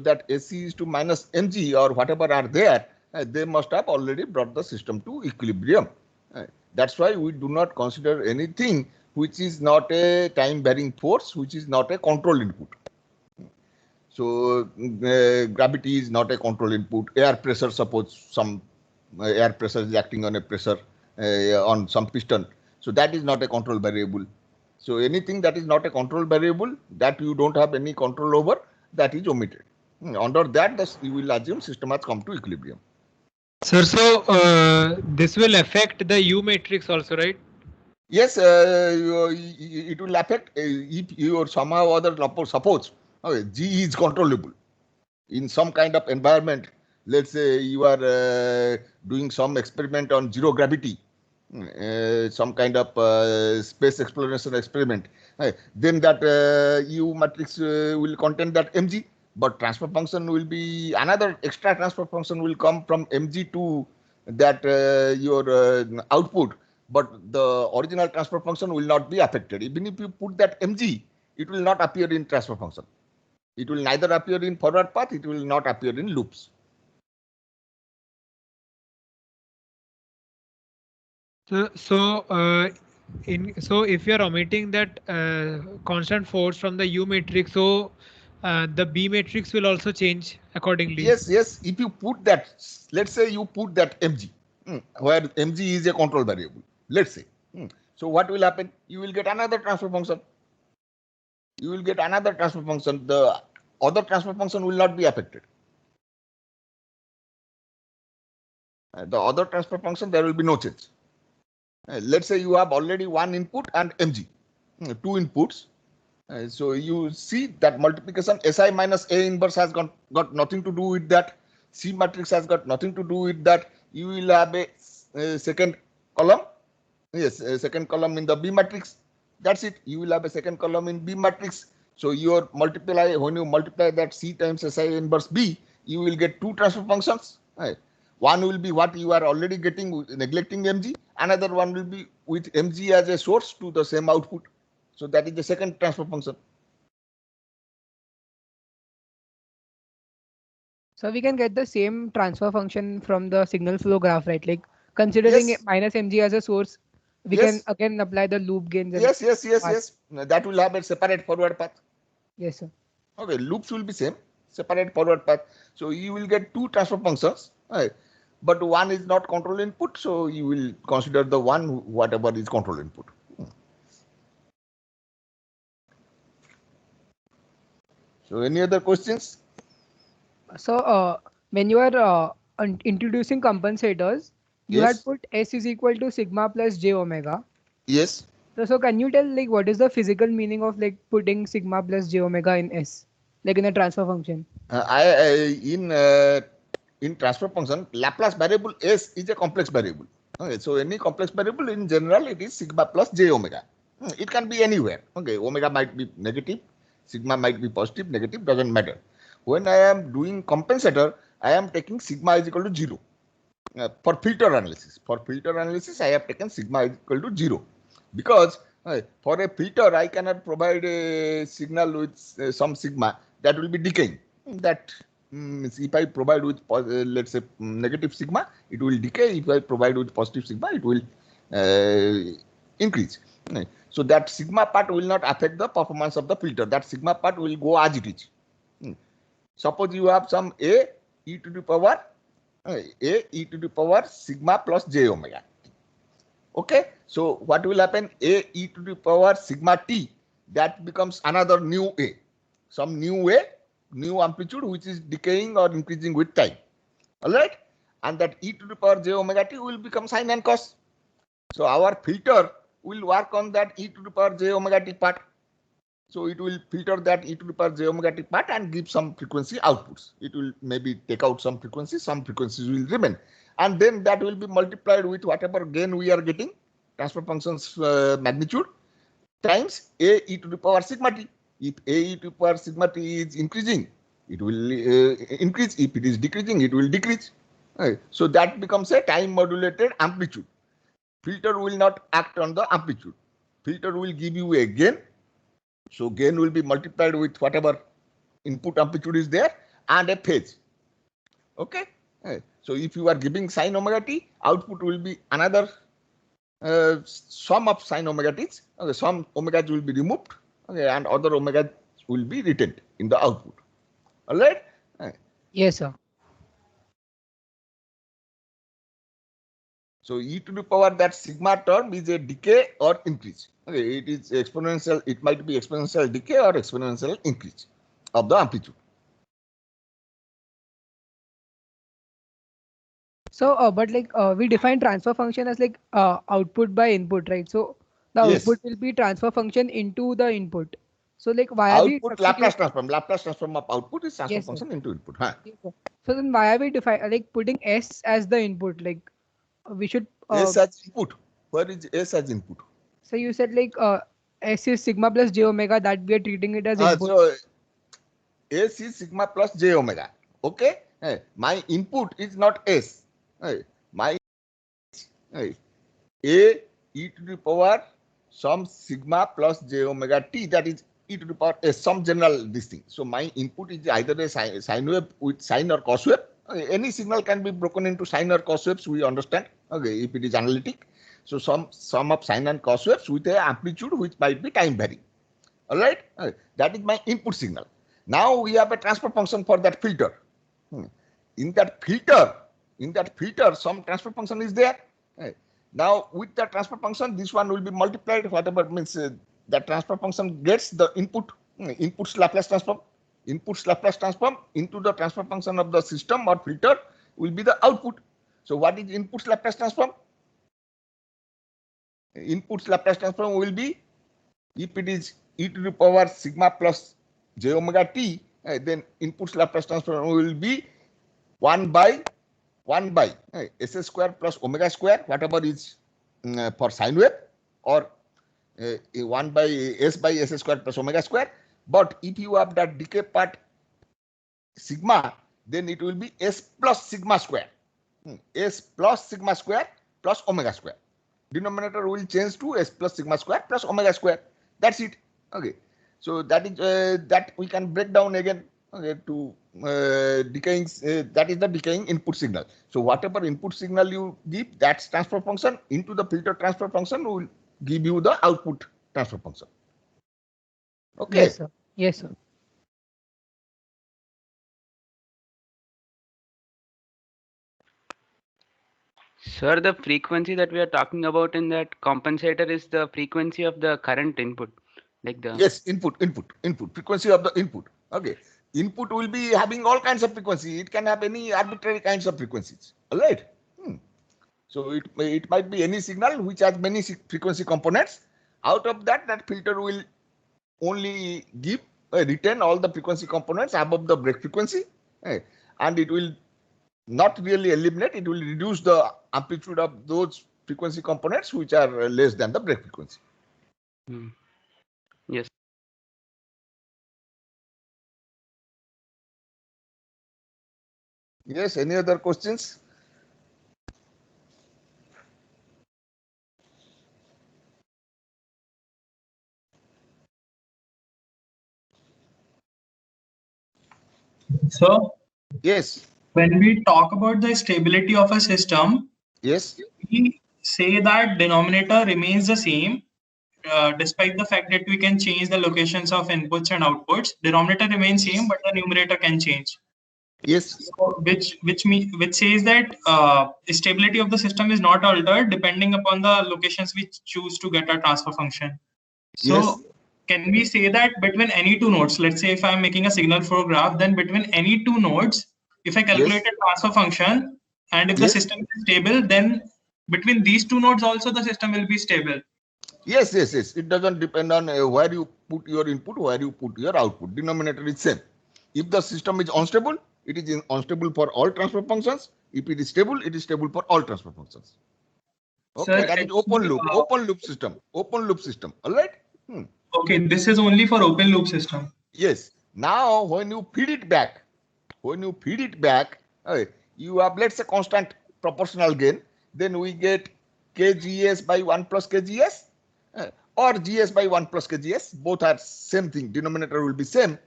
that AC is to minus mg or whatever are there, they must have already brought the system to equilibrium. That's why we do not consider anything which is not a time varying force, which is not a control input. So gravity is not a control input. Air pressure, suppose some air pressure is acting on a pressure on some piston. So that is not a control variable. So anything that is not a control variable that you don't have any control over, that is omitted. Under that, you will assume system has come to equilibrium. Sir, so this will affect the U matrix also, right? Yes, it will affect if you or somehow or other suppose G is controllable in some kind of environment. Let's say you are doing some experiment on zero gravity, some kind of space exploration experiment. Then that U matrix will contain that mg, but transfer function will be another extra transfer function will come from mg to that your output, but the original transfer function will not be affected. Even if you put that mg, it will not appear in transfer function. It will neither appear in forward path, it will not appear in loops. So if you are omitting that constant force from the U matrix, so the B matrix will also change accordingly. Yes, yes. If you put that, let's say you put that mg, where mg is a control variable, let's say. So what will happen? You will get another transfer function. You will get another transfer function. The other transfer function will not be affected. The other transfer function, there will be no change. Let's say you have already one input and mg, two inputs. So you see that multiplication Si minus A inverse has got nothing to do with that. C matrix has got nothing to do with that. You will have a second column. Yes, a second column in the B matrix. That's it. You will have a second column in B matrix. So your multiply, when you multiply that C times Si inverse B, you will get two transfer functions. One will be what you are already getting, neglecting mg. Another one will be with mg as a source to the same output. So that is the second transfer function. So we can get the same transfer function from the signal flow graph, right? Like considering Yes. minus mg as a source, we Yes. can again apply the loop gains. And Yes. That will have a separate forward path. Yes, sir. Okay, loops will be same, separate forward path. So you will get two transfer functions, right? But one is not control input, so you will consider the one whatever is control input. So any other questions? So when you are introducing compensators, you had Yes. put S is equal to sigma plus j omega. Yes. So can you tell like what is the physical meaning of like putting sigma plus j omega in S, like in a transfer function? In transfer function, Laplace variable S is a complex variable. Okay, so any complex variable in general it is sigma plus j omega. It can be anywhere. Okay, omega might be negative, sigma might be positive, negative, doesn't matter. When I am doing compensator, I am taking sigma is equal to 0. For filter analysis. For filter analysis, I have taken sigma is equal to 0 because for a filter, I cannot provide a signal with some sigma that will be decaying. That if I provide with let's say negative sigma, it will decay. If I provide with positive sigma, it will increase. So that sigma part will not affect the performance of the filter. That sigma part will go as it is. Suppose you have some a e to the power sigma plus j omega. Okay, so what will happen? A e to the power sigma t, that becomes another new a, some new a, new amplitude which is decaying or increasing with time. All right, and that e to the power j omega t will become sine and cos. So our filter will work on that e to the power j omega t part. So it will filter that e to the power j omega t part and give some frequency outputs. It will maybe take out some frequencies will remain. And then that will be multiplied with whatever gain we are getting, transfer functions magnitude, times a e to the power sigma t. If a e to the power sigma t is increasing, it will increase. If it is decreasing, it will decrease. Right. So that becomes a time modulated amplitude. Filter will not act on the amplitude. Filter will give you a gain. So gain will be multiplied with whatever input amplitude is there, and a phase. Okay. So if you are giving sine omega t, output will be another sum of sine omega t's. Okay, some omegas will be removed. Okay, and other omegas will be retained in the output. All right. Yes, sir. So e to the power that sigma term is a decay or increase. Okay, it is exponential. It might be exponential decay or exponential increase of the amplitude. So, but like we define transfer function as like output by input, right? So the Yes. output will be transfer function into the input. So like why are we Output substitute? Laplace transform. Laplace transform of output is transfer Yes, sir. function into input. Huh? Yes, sir. So then why are we define like putting S as the input? Like we should. S as input. Where is S as input? So you said like S is sigma plus j omega, that we are treating it as input. So S is sigma plus j omega. Okay. My input is not S. My A e to the power some sigma plus j omega t, that is e to the power some general this thing. So my input is either a sine wave with sine or cos wave. Okay, any signal can be broken into sine or cos waves, we understand. Okay, if it is analytic. So some sum of sine and cos waves with a amplitude which might be time varying. All right, that is my input signal. Now we have a transfer function for that filter. In that filter, some transfer function is there. Now with the transfer function, this one will be multiplied. Whatever means that transfer function gets the input's Laplace transform. Input's Laplace transform into the transfer function of the system or filter will be the output. So what is input's Laplace transform? Input's Laplace transform will be, if it is e to the power sigma plus j omega t, then input's Laplace transform will be 1 by s square plus omega square, whatever is for sine wave, or 1 by s square plus omega square. But if you have that decay part sigma, then it will be s plus sigma square. S plus sigma square plus omega square. Denominator will change to s plus sigma square plus omega square. That's it. Okay. So that is that we can break down again. Okay, to decaying, that is the decaying input signal. So whatever input signal you give, that's transfer function into the filter transfer function will give you the output transfer function. Okay. Yes, sir. Yes, sir. Sir, the frequency that we are talking about in that compensator is the frequency of the current input, like the yes, input frequency of the input. Okay, input will be having all kinds of frequency. It can have any arbitrary kinds of frequencies. All right. So it might be any signal which has many frequency components. Out of that, that filter will only give retain all the frequency components above the break frequency, and it will not really eliminate. It will reduce the amplitude of those frequency components which are less than the break frequency. Yes. Yes. Any other questions? So, yes. When we talk about the stability of a system, yes, we say that denominator remains the same despite the fact that we can change the locations of inputs and outputs. Denominator remains same, but the numerator can change. Yes. So, which says that stability of the system is not altered depending upon the locations we choose to get our transfer function. So yes. Can we say that between any two nodes, let's say if I'm making a signal flow graph, then between any two nodes, if I calculate a transfer function and if the system is stable, then between these two nodes also the system will be stable. Yes. It doesn't depend on where you put your input, where you put your output. Denominator is same. If the system is unstable, it is unstable for all transfer functions. If it is stable for all transfer functions. Okay, Sir, that is open loop system. Open loop system. All right. Okay, this is only for open loop system. Yes. Now, when you feed it back, you have, let's say, constant proportional gain. Then we get kgs by 1 plus kgs or gs by 1 plus kgs. Both are same thing. Denominator will be same.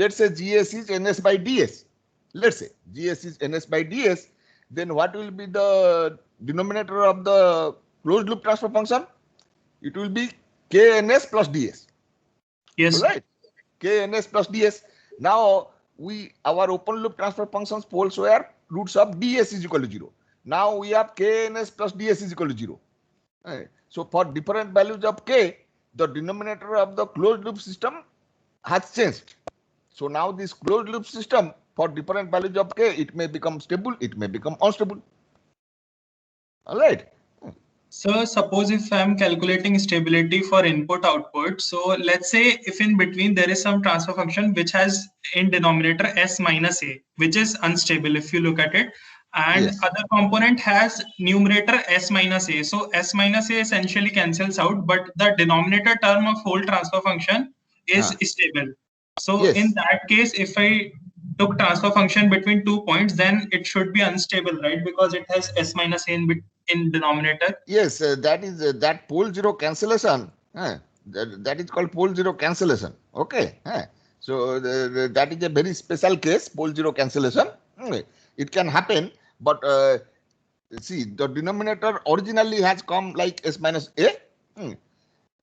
let's say GS is NS by DS. Let's say GS is NS by DS. Then what will be the denominator of the closed loop transfer function? It will be KNS plus DS. Yes. Right? KNS plus DS. Now our open loop transfer functions poles where roots of DS is equal to 0. Now we have KNS plus DS is equal to 0. So for different values of K, the denominator of the closed loop system has changed. So now this closed loop system for different values of K, it may become stable, it may become unstable. All right. So suppose if I'm calculating stability for input output, so let's say if in between there is some transfer function which has in denominator s minus a, which is unstable if you look at it, and Yes. other component has numerator s minus a. So s minus a essentially cancels out, but the denominator term of whole transfer function is stable. So Yes. in that case, if I took transfer function between 2 points, then it should be unstable, right? Because it has s minus a in denominator. Yes, that is that pole zero cancellation. That is called pole zero cancellation. Okay. So that is a very special case, pole zero cancellation. It can happen, but see, the denominator originally has come like s minus a,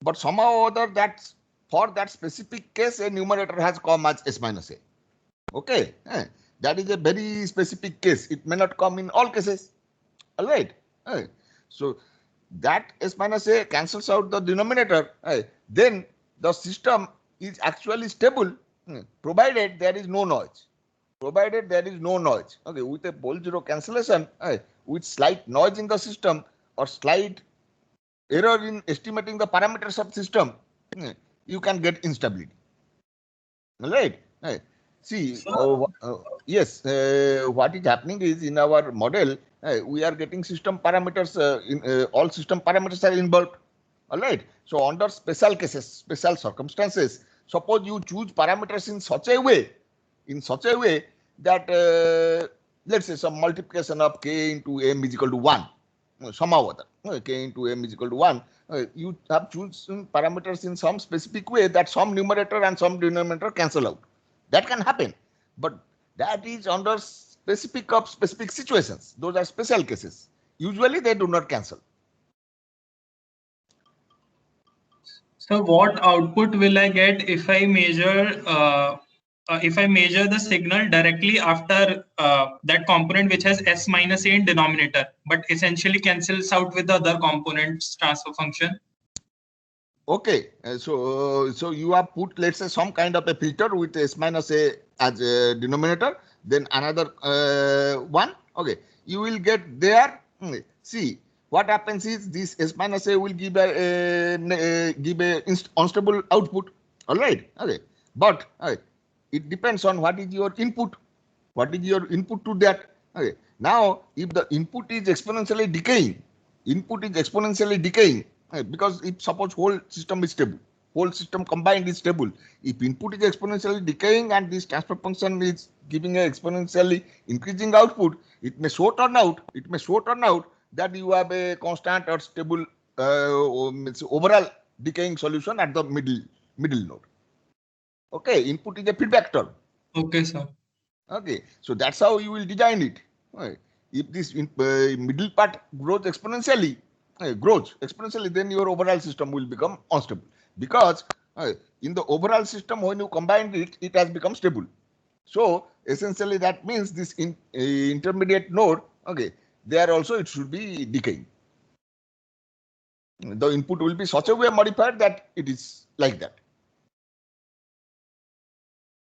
but somehow or other that for that specific case a numerator has come as s minus a. Okay. That is a very specific case. It may not come in all cases. All right. So that s minus a cancels out the denominator. Then the system is actually stable, provided there is no noise. Provided there is no noise. Okay, with a pole zero cancellation, with slight noise in the system or slight error in estimating the parameters of system, you can get instability. All right. See, yes, what is happening is in our model, we are getting system parameters, all system parameters are involved. All right. So under special cases, special circumstances, suppose you choose parameters in such a way that, let's say some multiplication of k into m is equal to 1, somehow or other, k into m is equal to 1, you have chosen parameters in some specific way that some numerator and some denominator cancel out. That can happen, but that is under specific situations. Those are special cases. Usually they do not cancel. So what output will I get if I measure the signal directly after that component which has s minus a in denominator, but essentially cancels out with the other component's transfer function? Okay, so you have put, let's say, some kind of a filter with s minus a as a denominator, then another one. Okay, you will get there. See, what happens is this s minus a will give a unstable output. All right. Okay, but it depends on what is your input. What is your input to that? Okay. Now, if the input is exponentially decaying, because if suppose whole system is stable, whole system combined is stable. If input is exponentially decaying and this transfer function is giving an exponentially increasing output, it may so turn out that you have a constant or stable overall decaying solution at the middle node. Okay, input is a feedback term. Okay, sir. Okay, so that's how you will design it. Right. If this middle part grows exponentially, then your overall system will become unstable, because in the overall system when you combine it, it has become stable. So essentially that means this intermediate node, okay, there also it should be decaying. The input will be such a way modified that it is like that.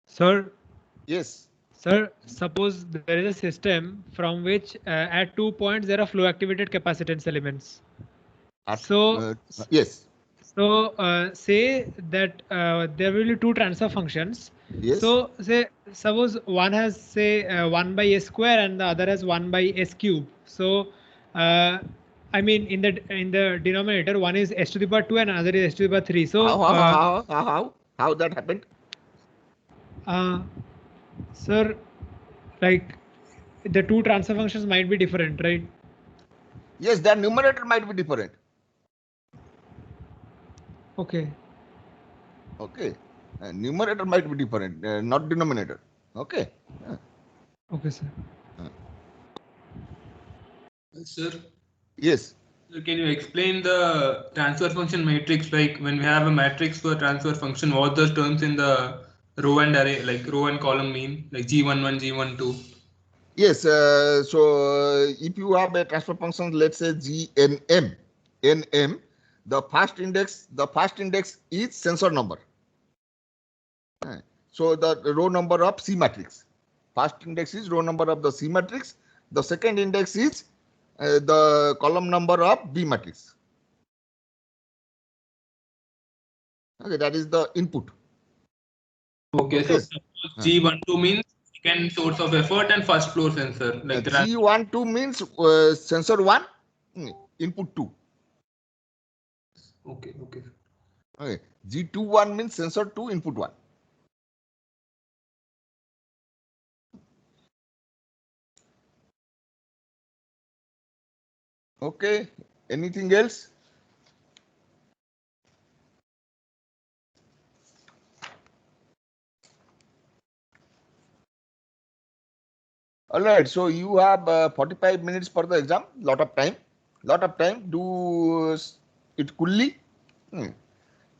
Sir. Yes. Sir, suppose there is a system from which at 2 points there are flow activated capacitance elements. Yes. So say that there will be two transfer functions. Yes. So say suppose one has say 1 by s square and the other has 1 by s cube. So I mean in the denominator one is s to the power 2 and another is s to the power 3. So how that happened? Sir, like the two transfer functions might be different, right? Yes, their numerator might be different. Okay. Okay. Numerator might be different, not denominator. Okay. Okay, sir. Sir, Yes. so can you explain the transfer function matrix? Like when we have a matrix for transfer function, what the terms in the row and array, like row and column mean, like G11, G12? Yes. If you have a transfer function, let's say GNM, NM, the first index is sensor number. So the row number of C matrix. First index is row number of the C matrix. The second index is the column number of B matrix. Okay, that is the input. Okay, so suppose G12 means second source of effort and first floor sensor. Like the G12 means sensor 1, input 2. Okay. Okay. G21 means sensor 2, input 1. Okay. Anything else? All right. So you have 45 minutes for the exam. Lot of time. Do it coolly.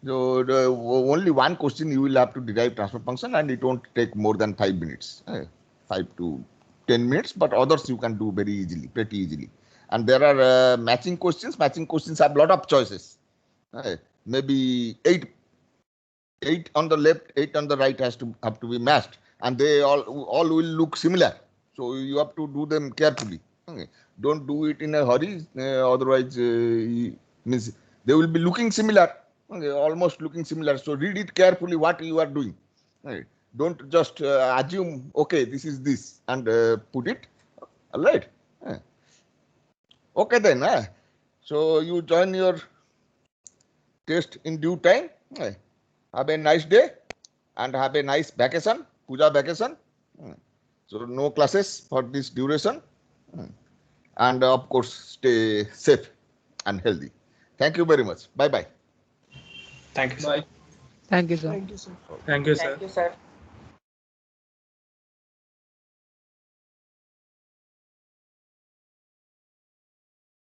So only one question you will have to derive transfer function, and it won't take more than 5 minutes, 5 to 10 minutes. But others you can do very easily, pretty easily. And there are matching questions. Matching questions have lot of choices. Maybe eight on the left, 8 on the right have to be matched, and they all will look similar. So you have to do them carefully. Okay. Don't do it in a hurry. Otherwise, means they will be looking similar. Okay, almost looking similar. So read it carefully what you are doing. Right. Don't just assume, okay, this is this, and put it. All right. Okay then. So you join your test in due time. Have a nice day and have a nice vacation, puja vacation. So no classes for this duration. And of course, stay safe and healthy. Thank you very much. Bye-bye. Thank you, sir. Thank you, sir. Thank you, sir.